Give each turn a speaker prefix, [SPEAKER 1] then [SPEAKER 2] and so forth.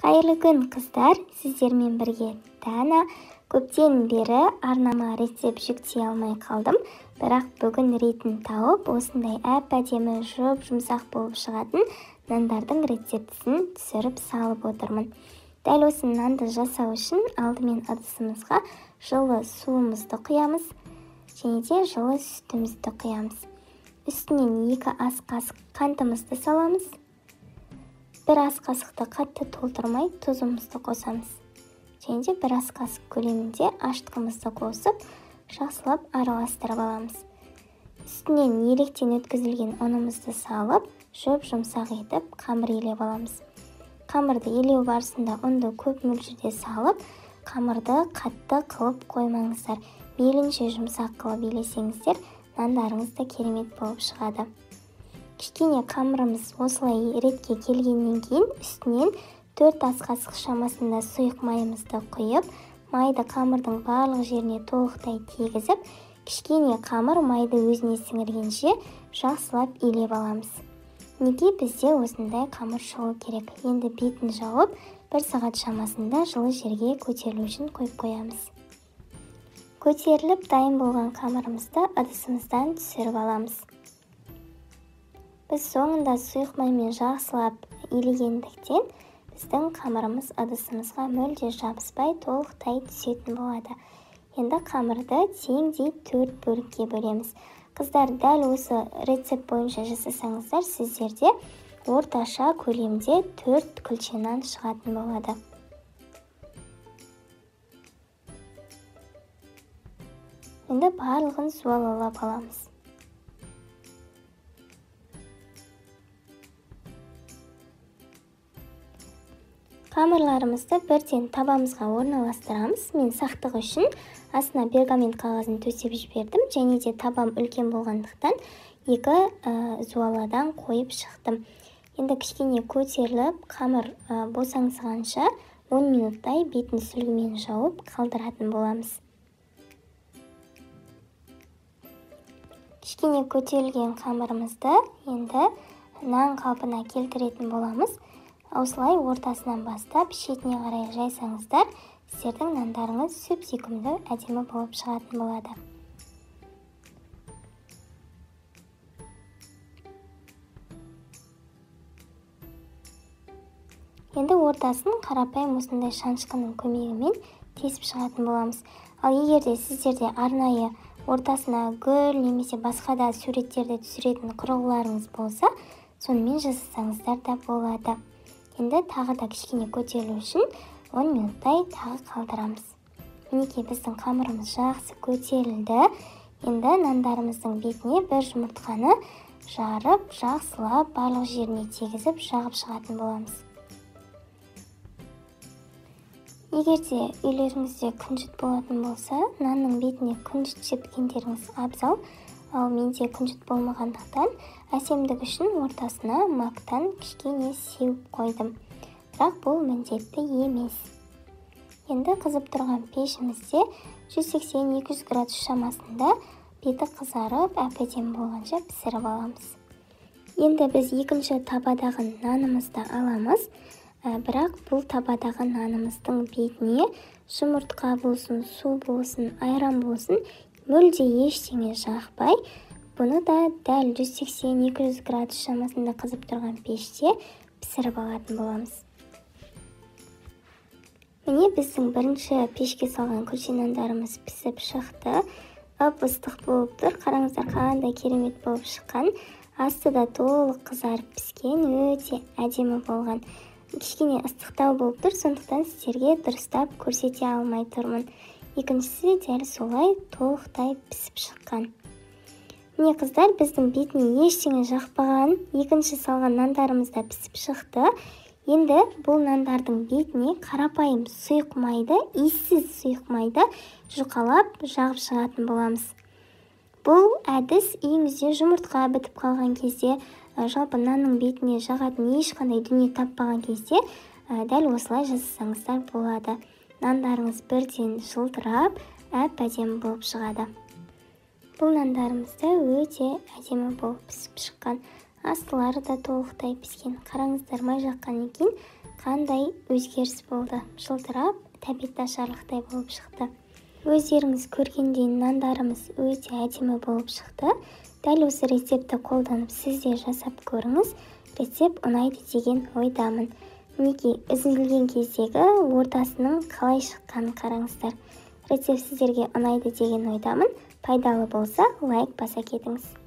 [SPEAKER 1] Қайырлы күн, қыздар, сіздермен бірге Дана. Көптен бері арнама рецепт жүктей алмай қалдым, бірақ бүгін ретін тауып, осындай әп-әдемі жұмсақ болып шығатын нандардың рецептісін түсіріп салып отырмын. Дәл осы нанды жасау үшін алдымен ыдысымызға жылы суымызды құямыз, және де жылы сүтімізді құямыз. Үстінен 2 ас қасық қантымызды саламыз. 1 ас қасықты қатты толтырмай тұзымызды қосамыз. Және де 1 ас қасық көлемінде аштығымызды қосып, жақсылап араластырып аламыз. Үстінен електен өткізілген ұнымызды салып, жұмсақ етіп қамыр елеп аламыз. Қамырды елеу барысында ұнды көп мөлшерде салып, қамырды қатты қылып қоймаңыздар. Мейлінше жұмсақ қылып елесеңіздер, нандарыңыз да керемет болып шығады. Кішкене қамырымыз осылай ретке келгеннен кейін үстінен 4 ас қасық шамасында сұйық майымызды құйып, майды қамырдың барлық жеріне толықтай тигізіп, кішкене қамыр майды өзіне сіңіргенше жақсылап илеп аламыз. Неге бізде осындай қамыр шығу керек? Енді бетін жауып, 1 сағат шамасында жылы жерге көтерілу үшін қойып қоямыз. Көтеріліп дайын болған қамырымызды ыдысымыздан түсіріп аламыз. Біз соңында сұйық маймен жақсылап илегендіктен біздің қамырымыз ыдысымызға мүлде жабыспай толықтай түсетін болады. Енді қамырды теңдей 4 бөлікке бөлеміз. Қыздар, дәл осы рецепт бойынша жасасаңыздар, сіздерде орташа көлемде 4 күлше нан шығатын болады. Енді барлығын суалалап аламыз. Қамырларымызды бірден табамызға орналастырамыз. Мен сақтық үшін астына пергамент қағазын төсеп жібердім, және де табам үлкен болғандықтан 2 зуаладан қойып шықтым. Енді кішкене көтеріліп, қамыр босаңсығанша 10 минуттай бетін сүлгімен жауып қалдыратын боламыз. Кішкене көтерілген қамырымызды енді нан қалпына келтіретін боламыз. Осылай ортасынан бастап шетіне қарай жайсаңыздар, сіздердің нандарыңыз сүп-сүйкімді әдемі болып шығатын болады. Енді ортасын қарапайым осындай шанышқының көмегімен тесіп шығатын боламыз. Ал егерде сіздерде арнайы ортасына гүл немесе басқа да суреттерді түсіретін құрылғыларыңыз болса, сонымен жасасаңыздар да болады. Енді тағы да кішкене көтерілу үшін 10 минуттай тағы қалдырамыз. Мінекей біздің қамырымыз жақсы көтерілді. Енді нандарымыздың бетіне 1 жұмыртқаны жарып, жақсылап барлық жеріне тигізіп жағып шығатын боламыз. Егерде үйлеріңізде күнжіт болатын болса, нанның бетіне күнжіт сепкендеріңіз абзал. Ал менде күнжіт болмағандықтан әсемдік үшін ортасына мактан кішкене сеуіп қойдым. Бірақ бұл міндетті емес. Енді қызып тұрған пешімізде 180-200 градус шамасында беті қызарып, әп-әдемі болғанша пісіріп аламыз. Енді біз екінші табадағы нанымызды аламыз. Бірақ бұл табадағы нанымыздың бетіне жұмыртқа болсын, су болсын, айран болсын, мүлде ештеңе жақпай, бұны да дәл 180-200 градус шамасында қызып тұрған пеште пісіріп алатын боламыз. Міне біздің бірінші пешке салған күлше нандарымыз пісіп шықты. Ып-ыстық болып тұр. Қараңыздар, қандай керемет болып шыққан. Асты да толық қызарып піскен, өте әдемі болған. Кішкене ыстықтау болып тұр, сондықтан сіздерге дұрыстап көрсете алмай тұрмын. Екіншісі дәл солай толықтай пісіп шыққан. Міне қыздар, біздің бетіне ештеңе жақпаған екінші салған нандарымыз да пісіп шықты. Енді бұл нандардың бетіне қарапайым сұйық майды, иіссіз сұйық майды жұқалап жағып шығатын боламыз. Бұл әдіс үйіңізде жұмыртқа бітіп қалған кезде, жалпы нанның бетіне жағатын ешқандай дүние таппаған кезде дәл осылай жасасаңыздар болады. Нандарыңыз бірден жылтырап, әп-әдемі болып шығады. Бұл нандарымызда өте әдемі болып пісіп шыққан. Астылары да толықтай піскен. Қараңыздар, май жаққаннан кейін қандай өзгеріс болды. Жылтырап, тәбет ашарлықтай болып шықты. Өздеріңіз көргендей нандарымыз өте әдемі болып шықты. Дәл осы рецепті қолданып сіз де жасап көріңіз. Рецепт ұнайды деген ойдамын. Мінекей, үзілген кездегі ортасының қалай шыққанын қараңыздар. Рецепт сіздерге ұнайды деген ойдамын. Пайдалы болса, лайк баса кетіңіз.